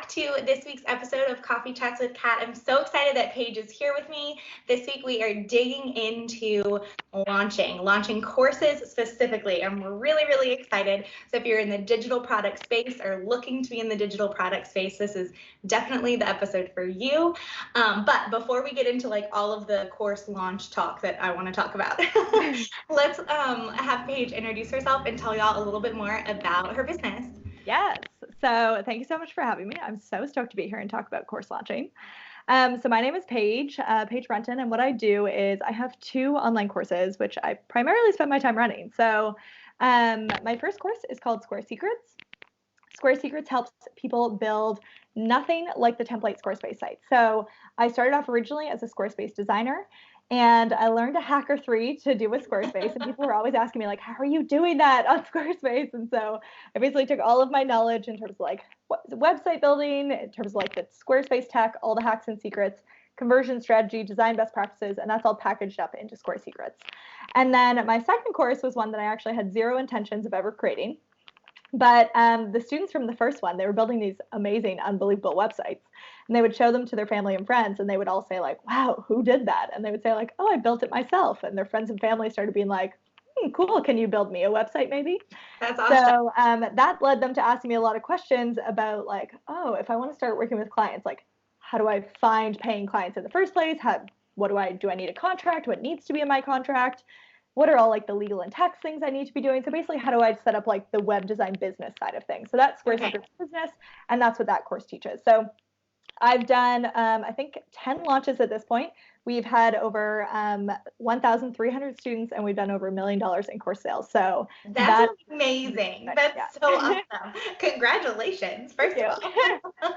back to this week's episode of Coffee Chats with Kat. I'm so excited that Paige is here with me. This week we are digging into launching courses specifically, and we're really, really excited. So if you're in the digital product space or looking to be in the digital product space, this is definitely the episode for you. But before we get into like all of the course launch talk that I want to talk about, let's have Paige introduce herself and tell y'all a little bit more about her business. Yes. So thank you so much for having me. I'm so stoked to be here and talk about course launching. So my name is Paige Brunton, and what I do is I have 2 online courses, which I primarily spend my time running. So my first course is called Square Secrets. Square Secrets helps people build nothing like the template Squarespace site. So I started off originally as a Squarespace designer, and I learned a hack or 3 to do with Squarespace, and people were always asking me like, how are you doing that on Squarespace? And so I basically took all of my knowledge in terms of like website building, in terms of like the Squarespace tech, all the hacks and secrets, conversion strategy, design best practices, and that's all packaged up into Square Secrets. And then my second course was one that I actually had 0 intentions of ever creating. But the students from the first one, they were building these amazing, unbelievable websites. And they would show them to their family and friends, and they would all say like, wow, who did that? And they would say like, oh, I built it myself. And their friends and family started being like, cool, can you build me a website maybe? That's awesome. So that led them to asking me a lot of questions about like, oh, if I want to start working with clients, like how do I find paying clients in the first place? Do I need a contract? What needs to be in my contract? What are all like the legal and tax things I need to be doing? So basically, how do I set up like the web design business side of things? So that's Square Secrets business, and that's what that course teaches. So I've done, I think, 10 launches at this point. We've had over 1,300 students, and we've done over $1 million in course sales. So that's amazing. That's so awesome. Congratulations, first of all.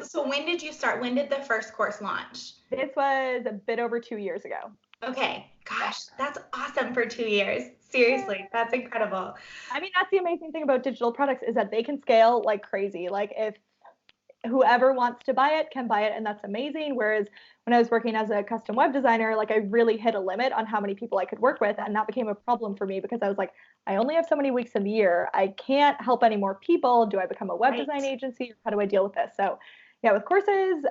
So when did you start? When did the first course launch? This was a bit over 2 years ago. Okay. Gosh, that's awesome for 2 years. Seriously, that's incredible. I mean, that's the amazing thing about digital products is that they can scale like crazy. Like if whoever wants to buy it can buy it, and that's amazing. Whereas when I was working as a custom web designer, like I really hit a limit on how many people I could work with, and that became a problem for me because I was like, I only have so many weeks in the year. I can't help any more people. Do I become a web design agency? How do I deal with this? So yeah, with courses,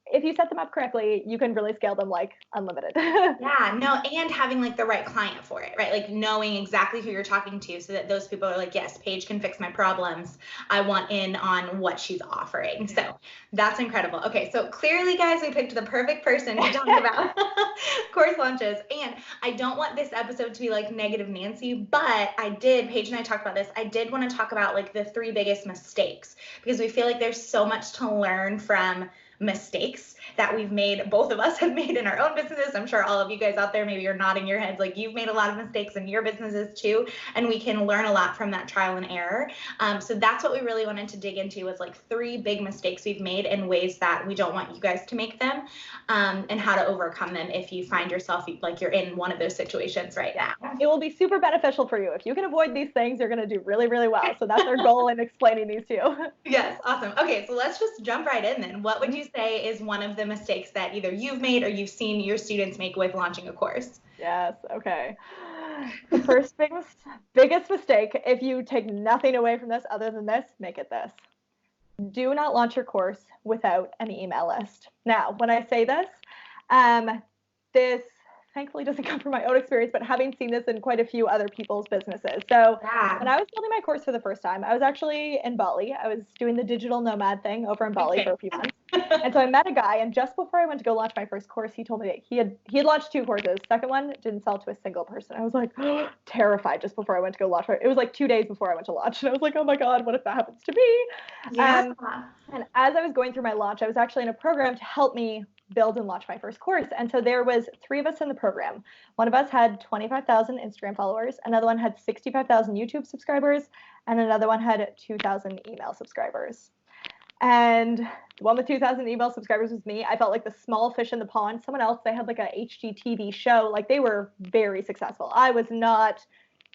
if you set them up correctly, you can really scale them like unlimited. Yeah, no, and having like the right client for it, right? Like knowing exactly who you're talking to so that those people are like, yes, Paige can fix my problems. I want in on what she's offering. So that's incredible. Okay, so clearly, guys, we picked the perfect person to talk about course launches. And I don't want this episode to be like negative Nancy, but Paige and I talked about this. I did want to talk about like the 3 biggest mistakes because we feel like there's so much to learn from mistakes that we've made, both of us have made in our own businesses. I'm sure all of you guys out there, maybe you're nodding your heads like you've made a lot of mistakes in your businesses too, and we can learn a lot from that trial and error. So that's what we really wanted to dig into was like 3 big mistakes we've made in ways that we don't want you guys to make them, and how to overcome them if you find yourself like you're in one of those situations right now. It will be super beneficial for you. If you can avoid these things, you're going to do really, really well. So that's our goal in explaining these to you. Yes, awesome. Okay, so let's just jump right in then. What would you say is one of the mistakes that either you've made or you've seen your students make with launching a course? Yes, okay. The first biggest mistake, if you take nothing away from this other than this, make it this. Do not launch your course without an email list. Now, when I say this, this thankfully doesn't come from my own experience, but having seen this in quite a few other people's businesses. So when I was building my course for the first time, I was actually in Bali. I was doing the digital nomad thing over in Bali for a few months. And so I met a guy, and just before I went to go launch my first course, he told me that he had launched 2 courses. Second one didn't sell to a single person. I was like terrified just before I went to go launch. It was like 2 days before I went to launch, and I was like, oh my God, what if that happens to me? Yeah. And as I was going through my launch, I was actually in a program to help me build and launch my first course. And so there was 3 of us in the program. One of us had 25,000 Instagram followers. Another one had 65,000 YouTube subscribers. And another one had 2,000 email subscribers. And the one with 2,000 email subscribers was me. I felt like the small fish in the pond. Someone else, they had like a HGTV show. Like they were very successful. I was not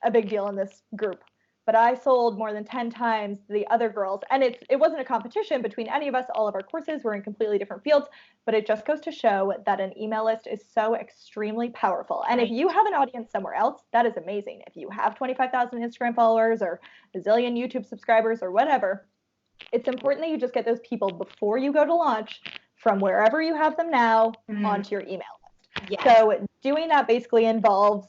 a big deal in this group. But I sold more than 10 times the other girls. And it wasn't a competition between any of us. All of our courses were in completely different fields. But it just goes to show that an email list is so extremely powerful. And if you have an audience somewhere else, that is amazing. If you have 25,000 Instagram followers or a zillion YouTube subscribers or whatever, it's important that you just get those people before you go to launch from wherever you have them now onto your email list. Yes. So doing that basically involves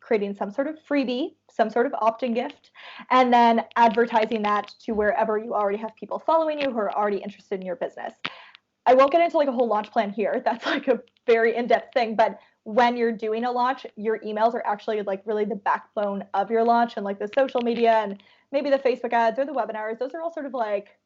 creating some sort of freebie, some sort of opt-in gift, and then advertising that to wherever you already have people following you who are already interested in your business. I won't get into like a whole launch plan here. That's like a very in-depth thing, but when you're doing a launch, your emails are actually like really the backbone of your launch, and like the social media and maybe the Facebook ads or the webinars, those are all sort of like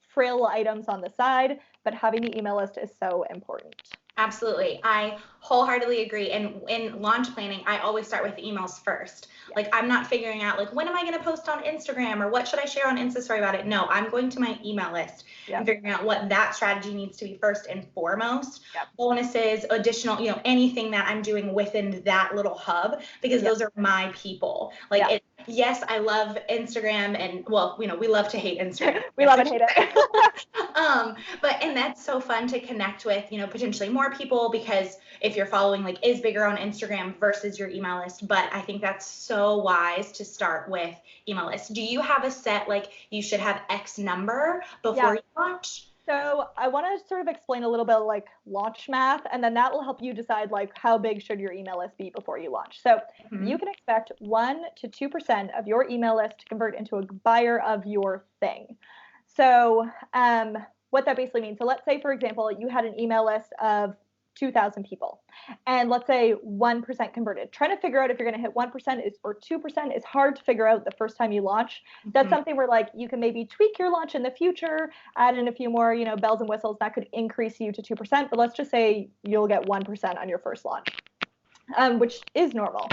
frill items on the side, but having the email list is so important. Absolutely. I wholeheartedly agree. And in launch planning, I always start with the emails first. Yeah. Like, I'm not figuring out like, when am I going to post on Instagram or what should I share on Insta story about it? No, I'm going to my email list and figuring out what that strategy needs to be first and foremost. Bonuses, additional, anything that I'm doing within that little hub, because those are my people. Like yes, I love Instagram, and well, we love to hate Instagram. We love and hate it. And that's so fun to connect with, potentially more people, because if you're following like is bigger on Instagram versus your email list. But I think that's so wise to start with email list. Do you have a set, like you should have X number before you launch? So I want to sort of explain a little bit like launch math, and then that will help you decide like how big should your email list be before you launch. So you can expect 1 to 2% of your email list to convert into a buyer of your thing. So what that basically means, so let's say, for example, you had an email list of 2,000 people, and let's say 1% converted. Trying to figure out if you're going to hit 1% or 2% is hard to figure out the first time you launch. That's something where like you can maybe tweak your launch in the future, add in a few more, bells and whistles that could increase you to 2%. But let's just say you'll get 1% on your first launch, which is normal.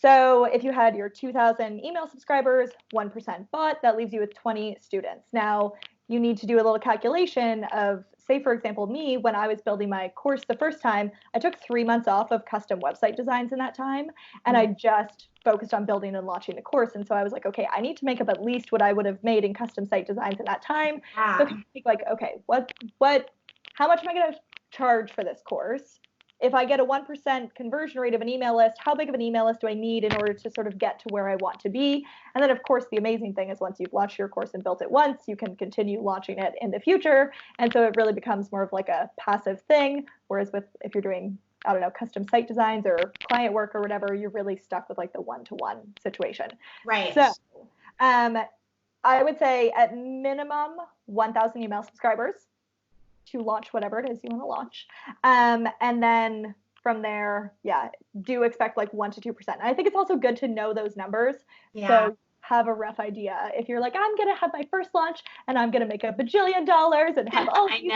So if you had your 2,000 email subscribers, 1% bought, that leaves you with 20 students. Now you need to do a little calculation of, say, for example, me, when I was building my course the first time, I took 3 months off of custom website designs in that time, and I just focused on building and launching the course. And so I was like, okay, I need to make up at least what I would have made in custom site designs in that time. So I can think like, okay, how much am I going to charge for this course? If I get a 1% conversion rate of an email list, how big of an email list do I need in order to sort of get to where I want to be? And then, of course, the amazing thing is once you've launched your course and built it once, you can continue launching it in the future. And so it really becomes more of like a passive thing. Whereas if you're doing, I don't know, custom site designs or client work or whatever, you're really stuck with like the one-to-one situation. Right. So I would say at minimum 1,000 email subscribers to launch whatever it is you want to launch. And then from there, do expect like 1 to 2%. And I think it's also good to know those numbers. Yeah. So have a rough idea. If you're like, I'm going to have my first launch and I'm going to make $1 bajillion and have all these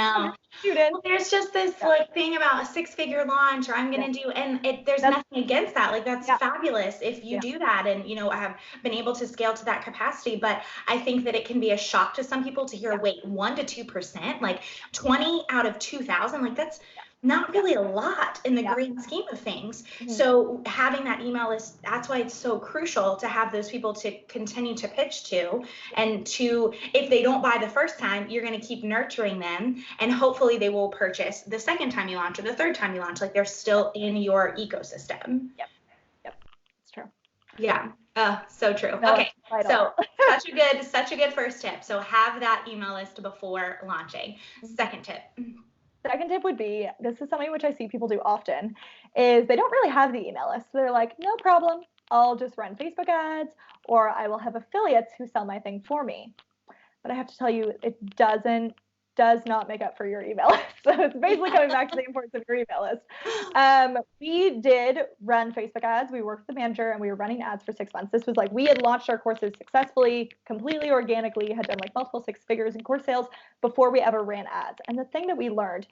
students. Well, there's just this like thing about a 6-figure launch, or I'm going to do, and there's nothing against that. Like that's fabulous if you do that. And, I have been able to scale to that capacity, but I think that it can be a shock to some people to hear, wait, 1 to 2%, like 20 out of 2,000, like that's not really a lot in the grand scheme of things. So having that email list, that's why it's so crucial to have those people to continue to pitch to, and to, if they don't buy the first time, you're going to keep nurturing them, and hopefully they will purchase the second time you launch or the third time you launch. Like they're still in your ecosystem. Yep. It's true. Yeah. So true. No, okay. So such a good first tip. So have that email list before launching. Second tip would be, this is something which I see people do often, is they don't really have the email list. So they're like, no problem, I'll just run Facebook ads, or I will have affiliates who sell my thing for me. But I have to tell you, it does not make up for your email list. So it's basically coming back to the importance of your email list. We did run Facebook ads. We worked with the manager and we were running ads for 6 months. This was like, we had launched our courses successfully, completely organically, had done like multiple 6 figures in course sales before we ever ran ads. And the thing that we learned,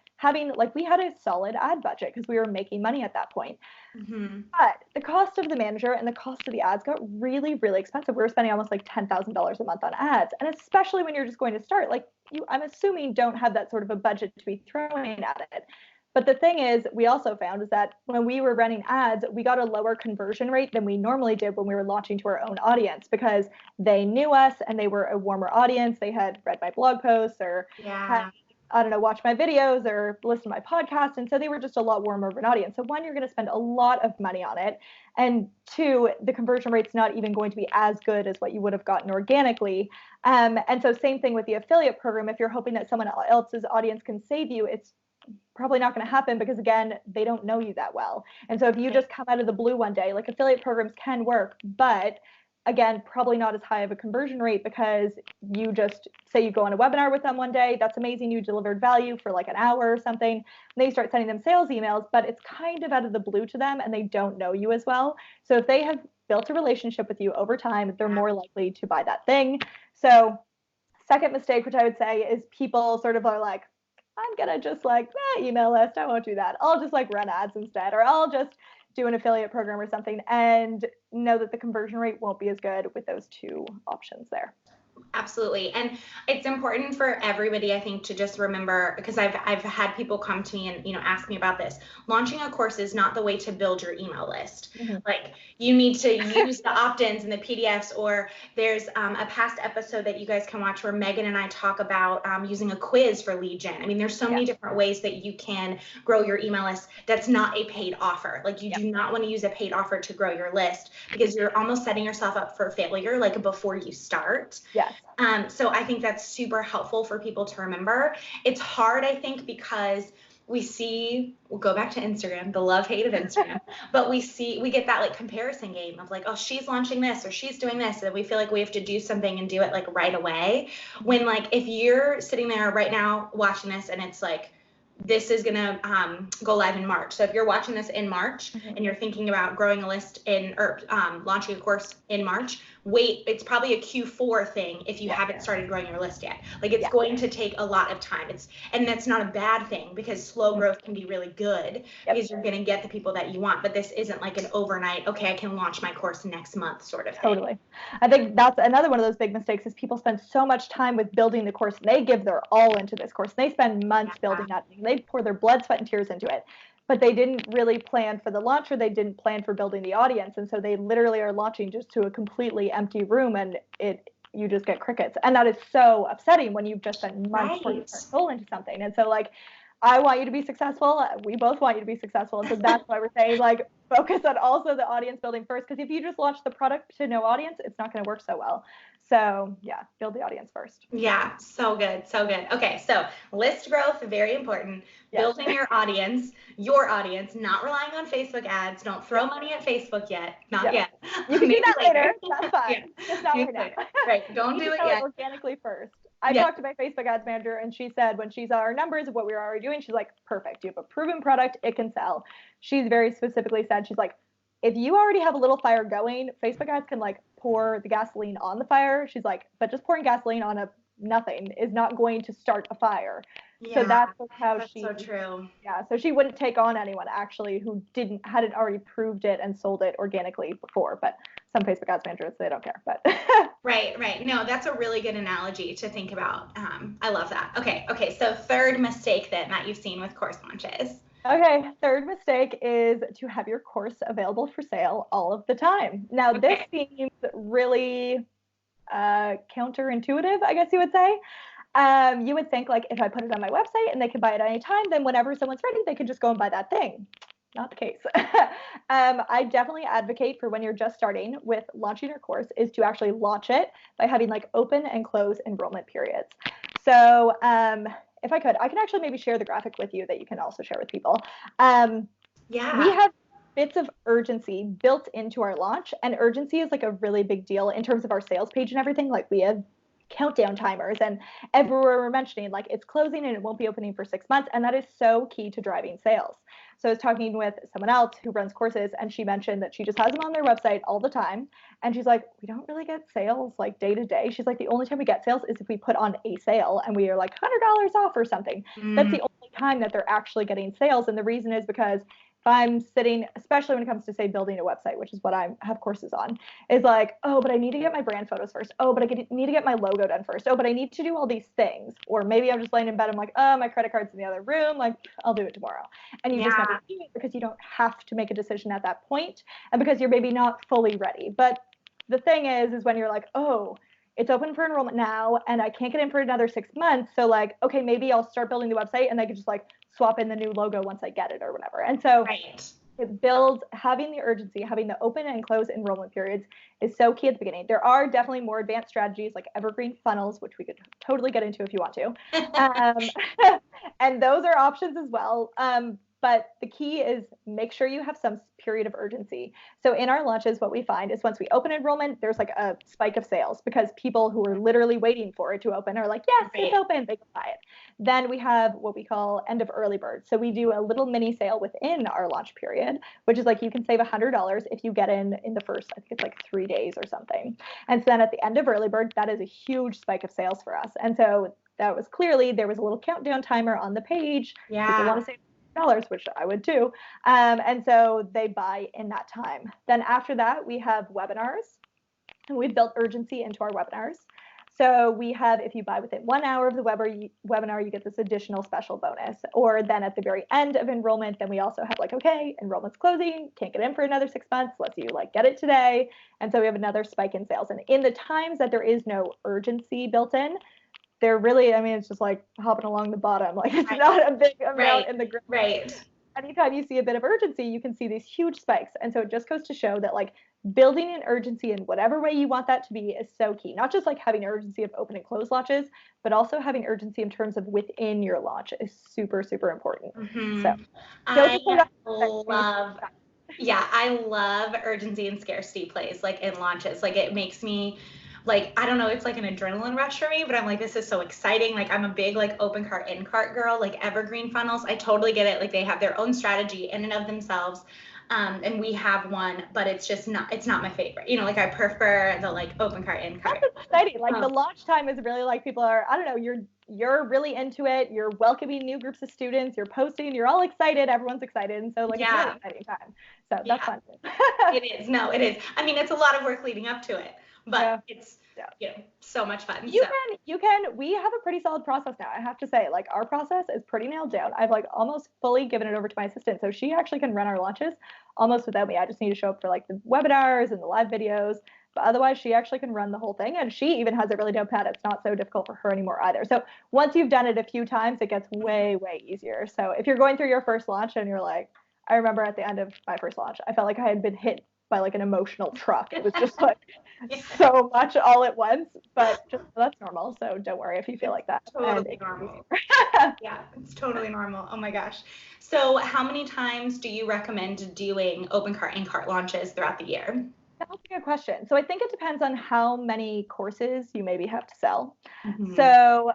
we had a solid ad budget because we were making money at that point. But the cost of the manager and the cost of the ads got really, really expensive. We were spending almost like $10,000 a month on ads. And especially when you're just going to start, like I'm assuming don't have that sort of a budget to be throwing at it. But the thing is, we also found is that when we were running ads, we got a lower conversion rate than we normally did when we were launching to our own audience, because they knew us and they were a warmer audience. They had read my blog posts or had I don't know, watch my videos or listen to my podcast. And so they were just a lot warmer of an audience. So one, you're going to spend a lot of money on it. And two, the conversion rate's not even going to be as good as what you would have gotten organically. And so same thing with the affiliate program. If you're hoping that someone else's audience can save you, it's probably not going to happen because, again, they don't know you that well. And so if you just come out of the blue one day, like affiliate programs can work, but again, probably not as high of a conversion rate because you just say you go on a webinar with them one day. That's amazing. You delivered value for like an hour or something. And they start sending them sales emails, but it's kind of out of the blue to them and they don't know you as well. So if they have built a relationship with you over time, they're more likely to buy that thing. So second mistake, which I would say is people sort of are like, I'm going to just like, email list. I won't do that. I'll just like run ads instead, or I'll just do an affiliate program or something, and know that the conversion rate won't be as good with those two options there. Absolutely. And it's important for everybody, I think, to just remember, because I've had people come to me and, ask me about this. Launching a course is not the way to build your email list. Mm-hmm. Like you need to use the opt-ins and the PDFs, or there's a past episode that you guys can watch where Megan and I talk about using a quiz for lead gen. I mean, there's so many different ways that you can grow your email list. That's not a paid offer. Like you do not want to use a paid offer to grow your list because you're almost setting yourself up for failure, like before you start. Yes. So I think that's super helpful for people to remember. It's hard, I think, because we'll go back to Instagram, the love-hate of Instagram, but we get that like comparison game of like, oh, she's launching this or she's doing this. And we feel like we have to do something and do it like right away. When like, if you're sitting there right now watching this and it's like, this is going to go live in March. So if you're watching this in March and you're thinking about growing a list or launching a course in March, wait, it's probably a Q4 thing if you haven't started growing your list yet. Like it's going to take a lot of time. And that's not a bad thing because slow growth can be really good because you're going to get the people that you want. But this isn't like an overnight, okay, I can launch my course next month sort of thing. Totally. I think that's another one of those big mistakes is people spend so much time with building the course. They give their all into this course. They spend months building that thing. They pour their blood, sweat, and tears into it. But they didn't really plan for the launch, or they didn't plan for building the audience. And so they literally are launching just to a completely empty room, and you just get crickets. And that is so upsetting when you've just spent months pouring your soul into something. And so like, I want you to be successful. We both want you to be successful. And so that's why we're saying like, focus on also the audience building first. Because if you just launch the product to no audience, it's not going to work so well. So yeah, build the audience first. Yeah, so good, so good. Okay, so list growth, very important. Building your audience, not relying on Facebook ads. Don't throw money at Facebook yet. Not yet. You can do that later. That's fine. Just not right now. Right, don't do it yet. Organically first. I talked to my Facebook ads manager and she said when she saw our numbers of what we were already doing, she's like, perfect. You have a proven product. It can sell. She's very specifically said, she's like, if you already have a little fire going, Facebook ads can like pour the gasoline on the fire. She's like, but just pouring gasoline on a nothing is not going to start a fire. Yeah, so that's how that's so true. Yeah, so she wouldn't take on anyone actually who hadn't already proved it and sold it organically before. But some Facebook ads managers, they don't care. But right. No, that's a really good analogy to think about. I love that. Okay. So third mistake that you've seen with course launches. Okay, third mistake is to have your course available for sale all of the time. Now, this seems really counterintuitive, I guess you would say. You would think like if I put it on my website and they can buy it at any time, then whenever someone's ready, they can just go and buy that thing. Not the case. I definitely advocate for when you're just starting with launching your course is to actually launch it by having like open and close enrollment periods. So if I can actually maybe share the graphic with you that you can also share with people. We have bits of urgency built into our launch, and urgency is like a really big deal in terms of our sales page and everything. Like we have countdown timers and everywhere we're mentioning like it's closing and it won't be opening for 6 months, and that is so key to driving sales. So I was talking with someone else who runs courses, and she mentioned that she just has them on their website all the time, and she's like, we don't really get sales like day to day. She's like, the only time we get sales is if we put on a sale and we are like $100 off or something. That's the only time that they're actually getting sales. And the reason is because if I'm sitting, especially when it comes to say building a website, which is what I have courses on, is like, oh, but I need to get my brand photos first. Oh, but I need to get my logo done first. Oh, but I need to do all these things. Or maybe I'm just laying in bed. I'm like, oh, my credit card's in the other room. Like, I'll do it tomorrow. And you just never do it because you don't have to make a decision at that point, and because you're maybe not fully ready. But the thing is when you're like, oh, it's open for enrollment now and I can't get in for another 6 months. So like, okay, maybe I'll start building the website and I could just like swap in the new logo once I get it or whatever. And so it builds, having the urgency, having the open and close enrollment periods is so key at the beginning. There are definitely more advanced strategies like evergreen funnels, which we could totally get into if you want to. And those are options as well. But the key is make sure you have some period of urgency. So in our launches, what we find is once we open enrollment, there's like a spike of sales because people who are literally waiting for it to open are like, yes, it's open, they can buy it. Then we have what we call end of early bird. So we do a little mini sale within our launch period, which is like you can save $100 if you get in the first, I think it's like 3 days or something. And so then at the end of early bird, that is a huge spike of sales for us. And so that was clearly, there was a little countdown timer on the page. People want to save $, which I would too. And so they buy in that time. Then after that, we have webinars, and we've built urgency into our webinars. So we have, if you buy within 1 hour of the webinar, you get this additional special bonus. Or then at the very end of enrollment, then we also have like, okay, enrollment's closing, can't get in for another 6 months, let's you like get it today. And so we have another spike in sales. And in the times that there is no urgency built in, they're really, I mean, it's just like hopping along the bottom. Like it's not a big amount in the grid. Anytime you see a bit of urgency, you can see these huge spikes. And so it just goes to show that like building an urgency in whatever way you want that to be is so key. Not just like having urgency of open and close launches, but also having urgency in terms of within your launch is super, super important. So I love urgency and scarcity plays like in launches. Like it makes me like, I don't know, it's like an adrenaline rush for me, but I'm like, this is so exciting. Like I'm a big like open cart, in cart girl, like evergreen funnels. I totally get it. Like they have their own strategy in and of themselves. And we have one, but it's not my favorite. You know, like I prefer the like open cart, in cart. That's exciting. Like the launch time is really like people are, I don't know, you're really into it. You're welcoming new groups of students. You're posting. You're all excited. Everyone's excited. And so like it's a really exciting time. So that's fun. It is. No, it is. I mean, it's a lot of work leading up to it, but it's so much fun. We have a pretty solid process now. I have to say, like our process is pretty nailed down. I've like almost fully given it over to my assistant. So she actually can run our launches almost without me. I just need to show up for like the webinars and the live videos. But otherwise, she actually can run the whole thing. And she even has it really down pat. It's not so difficult for her anymore either. So once you've done it a few times, it gets way, way easier. So if you're going through your first launch and you're like, I remember at the end of my first launch, I felt like I had been hit by like an emotional truck. It was just like so much all at once, but just that's normal. So don't worry if you feel like that. Totally normal. Yeah, it's totally normal. Oh my gosh. So how many times do you recommend doing open cart, in cart launches throughout the year? That's a good question. So I think it depends on how many courses you maybe have to sell. So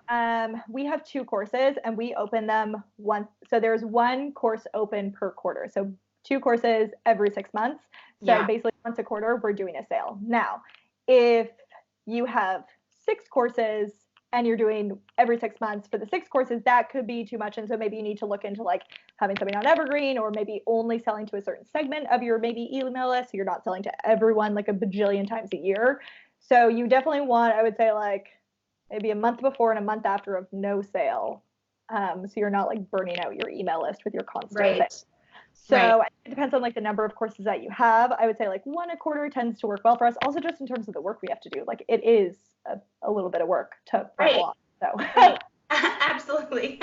we have 2 courses and we open them once. So there's 1 course open per quarter. So 2 courses every 6 months. So basically once a quarter, we're doing a sale. Now, if you have 6 courses and you're doing every 6 months for the 6 courses, that could be too much. And so maybe you need to look into like having something on evergreen or maybe only selling to a certain segment of your maybe email list. So you're not selling to everyone like a bajillion times a year. So you definitely want, I would say like maybe a month before and a month after of no sale. So you're not like burning out your email list with your constant sales. So it depends on like the number of courses that you have. I would say like 1 a quarter tends to work well for us. Also just in terms of the work we have to do. Like it is a little bit of work to run a lot. So absolutely.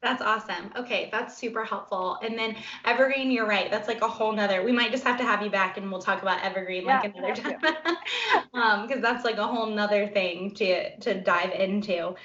That's awesome. Okay, that's super helpful. And then evergreen, you're right. That's like a whole nother. We might just have to have you back and we'll talk about evergreen like another time. Because that's like a whole nother thing to dive into.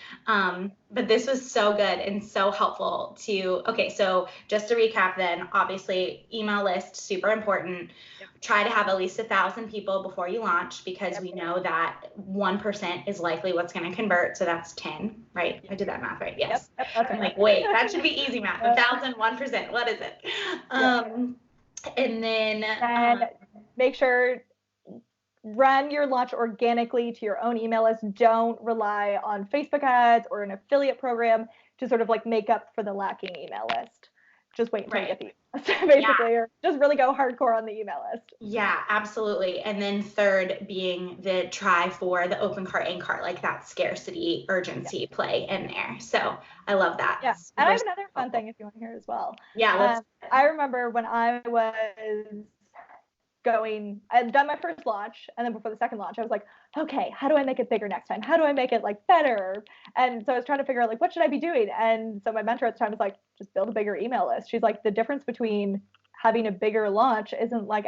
But this was so good and so helpful to. Okay, so just to recap, then obviously email list super important. Try to have at least 1,000 people before you launch because we know that 1% is likely what's going to convert. So that's 10, right? I did that math right. Yes. I'm like, wait, that should be easy math. 1,000, 1%. What is it? And then make sure run your launch organically to your own email list. Don't rely on Facebook ads or an affiliate program to sort of like make up for the lacking email list. Just wait until you get the basically, or just really go hardcore on the email list. Yeah, absolutely. And then third being the try for the open cart, in cart, like that scarcity urgency play in there. So I love that. Yeah, and I have another fun thing if you want to hear as well. Yeah, I remember when I was I'd done my first launch, and then before the second launch, I was like, okay, how do I make it bigger next time? How do I make it like better? And so I was trying to figure out like, what should I be doing? And so my mentor at the time was like, just build a bigger email list. She's like, the difference between having a bigger launch isn't like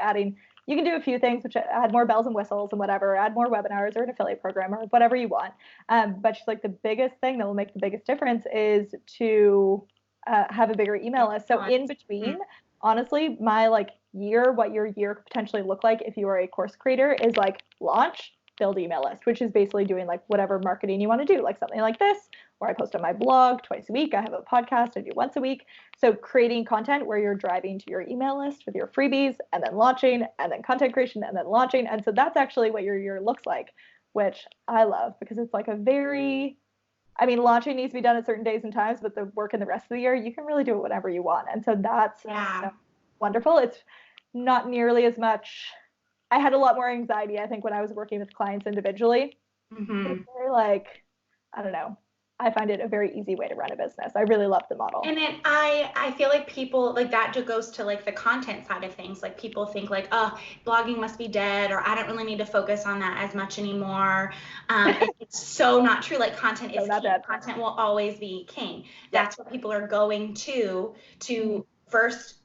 you can do a few things, which add more bells and whistles and whatever, add more webinars or an affiliate program or whatever you want. But she's like, the biggest thing that will make the biggest difference is to have a bigger email list. So in between, honestly, my like year, what your year could potentially look like if you are a course creator is like launch, build email list, which is basically doing like whatever marketing you want to do, like something like this, where I post on my blog twice a week. I have a podcast I do once a week. So creating content where you're driving to your email list with your freebies and then launching and then content creation and then launching. And so that's actually what your year looks like, which I love because it's like launching needs to be done at certain days and times, but the work in the rest of the year, you can really do it whenever you want. And so that's wonderful. It's not nearly as much. I had a lot more anxiety, I think, when I was working with clients individually. It's very like, I don't know. I find it a very easy way to run a business. I really love the model. And then I feel like people like that goes to like the content side of things. Like people think like, oh, blogging must be dead, or I don't really need to focus on that as much anymore. It's so not true. Like content is king. Content will always be king. That's what people are going to first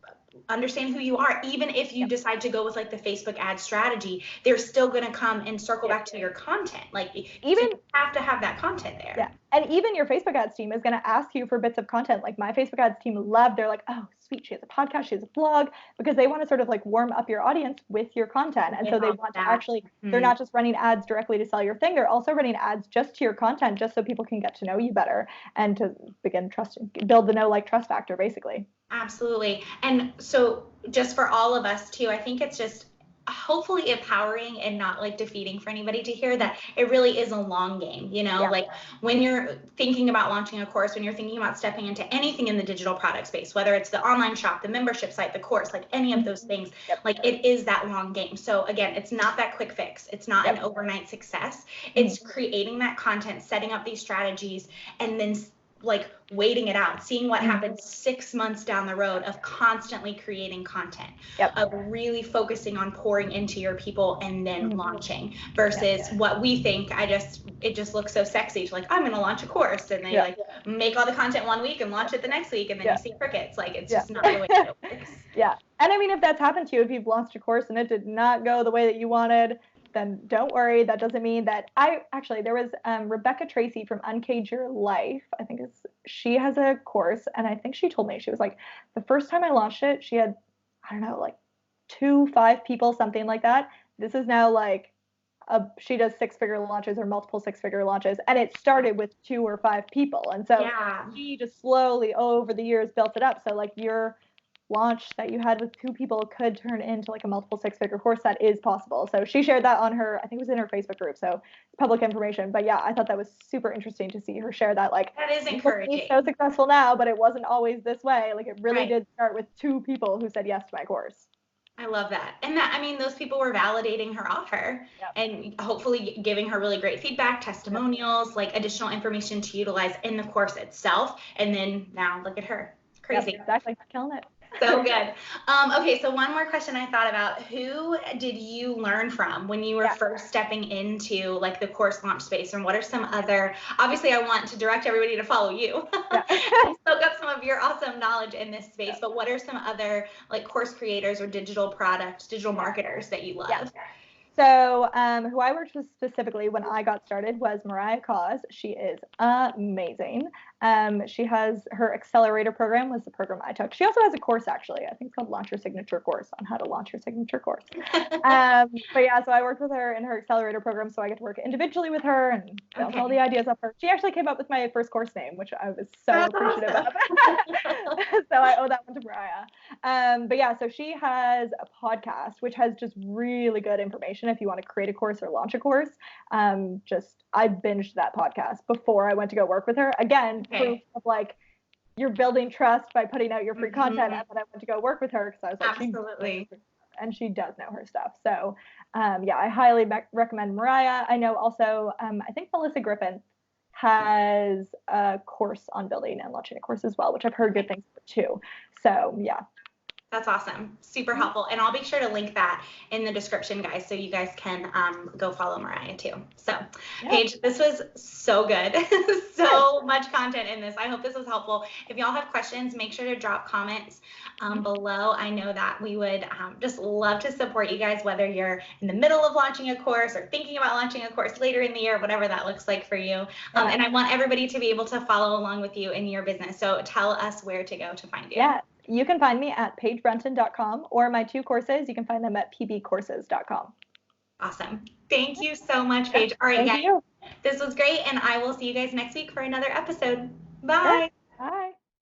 understand who you are. Even if you decide to go with like the Facebook ad strategy, they're still going to come and circle back to your content. Like even you have to have that content there. Yeah. And even your Facebook ads team is going to ask you for thits of content. Like my Facebook ads team they're like, oh, sweet, she has a podcast, she has a blog, because they want to sort of like warm up your audience with your content. And so they want to actually, they're not just running ads directly to sell your thing. They're also running ads just to your content, just so people can get to know you better and to begin trusting, build the know, like, trust factor, basically. Absolutely. And so just for all of us too, I think it's just hopefully empowering and not like defeating for anybody to hear that it really is a long game, like when you're thinking about launching a course, when you're thinking about stepping into anything in the digital product space, whether it's the online shop, the membership site, the course, like any of those things, like it is that long game. So again, it's not that quick fix. It's not an overnight success. It's creating that content, setting up these strategies, and then like waiting it out, seeing what happens 6 months down the road of constantly creating content, of really focusing on pouring into your people and then launching versus what we think. It just looks so sexy to like, I'm going to launch a course, and they like make all the content one week and launch it the next week, and then you see crickets. Like it's just not the way it works. Yeah. And I mean, if that's happened to you, if you've launched a course and it did not go the way that you wanted, then don't worry. That doesn't mean that there was Rebecca Tracy from Uncage Your Life. I think she has a course, and I think she told me, she was like, the first time I launched it, she had, I don't know, like 5 people, something like that. This is now like she does 6-figure launches or multiple 6-figure launches, and it started with 2 or 5 people. And so she just slowly over the years built it up. So like your launch that you had with 2 people could turn into like a multiple 6-figure course. That is possible. So she shared that on her, I think it was in her Facebook group, so it's public information. But yeah, I thought that was super interesting to see her share that. Like, that is encouraging. It's so successful now, but it wasn't always this way. Like it really did start with 2 people who said yes to my course. I love that. And that, I mean, those people were validating her offer and hopefully giving her really great feedback, testimonials, like additional information to utilize in the course itself. And then now look at her. It's crazy. Yep, exactly. Killing it. So good. Okay, so one more question I thought about. Who did you learn from when you were first stepping into like the course launch space? And what are some other, obviously I want to direct everybody to follow you. And soak up some of your awesome knowledge in this space, but what are some other like course creators or digital marketers that you love? Yeah. So who I worked with specifically when I got started was Mariah Cause. She is amazing. She has her accelerator program was the program I took. She also has a course, actually. I think it's called Launch Your Signature Course, on how to launch your signature course. But yeah, so I worked with her in her accelerator program, so I get to work individually with her and bounce all the ideas off her. She actually came up with my first course name, which I was so appreciative of. So I owe that one to Mariah. But yeah, so she has a podcast, which has just really good information if you want to create a course or launch a course. I binged that podcast before I went to go work with her. Again, proof of like you're building trust by putting out your free content. And then I went to go work with her because I was like, absolutely. And she does know her stuff. So yeah, I highly recommend Mariah. I know also, I think Melissa Griffin has a course on building and launching a course as well, which I've heard good things for too. So yeah. That's awesome. Super helpful. And I'll be sure to link that in the description, guys, so you guys can go follow Mariah too. So, Paige, this was so good. So much content in this. I hope this was helpful. If y'all have questions, make sure to drop comments below. I know that we would just love to support you guys, whether you're in the middle of launching a course or thinking about launching a course later in the year, whatever that looks like for you. And I want everybody to be able to follow along with you in your business. So tell us where to go to find you. Yeah. You can find me at paigebrunton.com, or my 2 courses, you can find them at pbcourses.com. Awesome. Thank you so much, Paige. All right, guys. This was great, and I will see you guys next week for another episode. Bye.